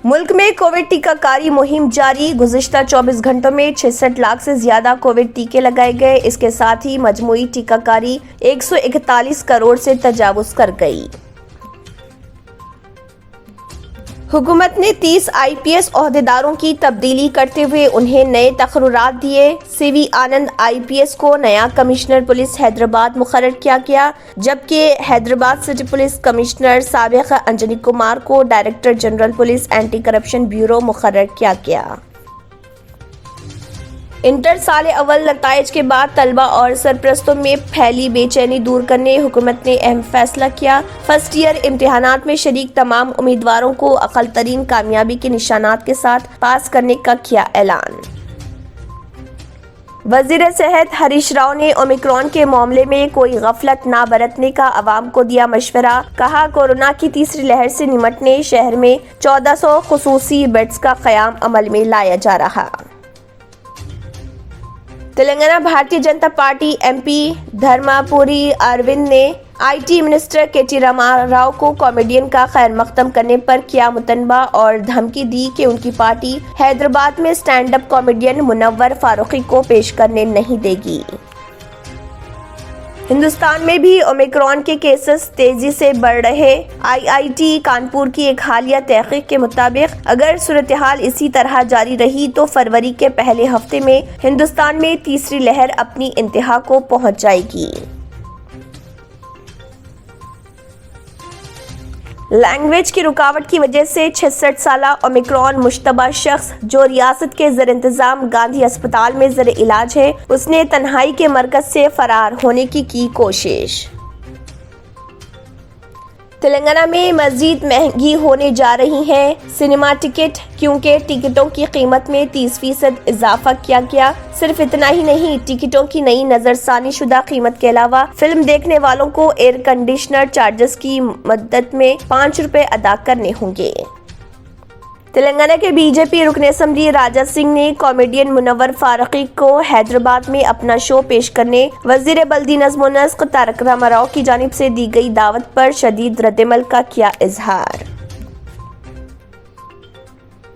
मुल्क में कोविड टीकाकारी मुहिम जारी। गुज़िश्ता 24 घंटों में 66 लाख से ज्यादा कोविड टीके लगाए गए। इसके साथ ही मजमूई टीकाकारी 141 करोड़ से तजावुज कर गई। हुकूमत ने 30 IPS ओहदेदारों की तब्दीली करते हुए उन्हें नए तकर्रुरात दिए। CV आनंद IPS को नया कमिश्नर पुलिस हैदराबाद मुकर्रर किया गया, जबकि हैदराबाद सिटी पुलिस कमिश्नर साबिक अंजनी कुमार को director general police anti corruption bureau मुकर्रर किया गया। इंटर साल अव्वल नताइज के बाद तलबा और सरपरस्तों में फैली बेचैनी दूर करने हुकूमत ने अहम फैसला किया। फर्स्ट ईयर इम्तिहानात में शरीक तमाम उम्मीदवारों को अक़ल तरीन कामयाबी के निशानात के साथ पास करने का किया ऐलान। वज़ीर सेहत हरीश राव ने ओमिक्रॉन के मामले में कोई गफलत ना बरतने का अवाम को दिया मशवरा। कहा, कोरोना की तीसरी लहर से निमटने शहर में 1400 खुसूसी बेड्स का क़याम अमल में लाया जा रहा। तेलंगाना भारतीय जनता पार्टी MP धर्मापुरी अरविंद ने IT मिनिस्टर KT रामाराव को कॉमेडियन का खैर मकदम करने पर किया मुतनबा और धमकी दी कि उनकी पार्टी हैदराबाद में stand up comedian Munawar Faruqui को पेश करने नहीं देगी। हिंदुस्तान में भी ओमिक्रॉन के केसेस तेजी से बढ़ रहे। IIT कानपुर की एक हालिया तहकीक के मुताबिक अगर सूरत-ए-हाल इसी तरह जारी रही तो फरवरी के पहले हफ्ते में हिंदुस्तान में तीसरी लहर अपनी इंतहा को पहुंच जाएगी। लैंग्वेज की रुकावट की वजह से 66 साला ओमिक्रॉन मुश्तबा शख्स जो रियासत के ज़र इंतजाम गांधी अस्पताल में ज़र इलाज है, उसने तन्हाई के मरकज से फरार होने की कोशिश। तेलंगाना में मजीद महंगी होने जा रही हैं सिनेमा टिकट, क्योंकि टिकटों की कीमत में 30% इजाफा किया गया। सिर्फ इतना ही नहीं, टिकटों की नई नजरसानी शुदा कीमत के अलावा फिल्म देखने वालों को एयर कंडीशनर चार्जेस की मदद में 5 रुपए अदा करने होंगे। तेलंगाना के BJP रुकन असम्बली राजा सिंह ने कॉमेडियन मुनव्वर फारूकी को हैदराबाद में अपना शो पेश करने वजीर बल्दी नज़्म व नस्क तारक रामाराव की जानिब से दी गई दावत पर शदीद रद्दमल का किया इजहार।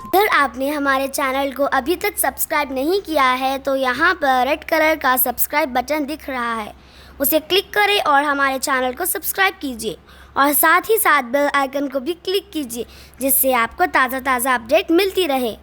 अगर आपने हमारे चैनल को अभी तक सब्सक्राइब नहीं किया है तो यहाँ पर रेड कलर का सब्सक्राइब बटन दिख रहा है, उसे क्लिक करें और हमारे चैनल को सब्सक्राइब कीजिए और साथ ही साथ बेल आइकन को भी क्लिक कीजिए, जिससे आपको ताज़ा अपडेट मिलती रहे।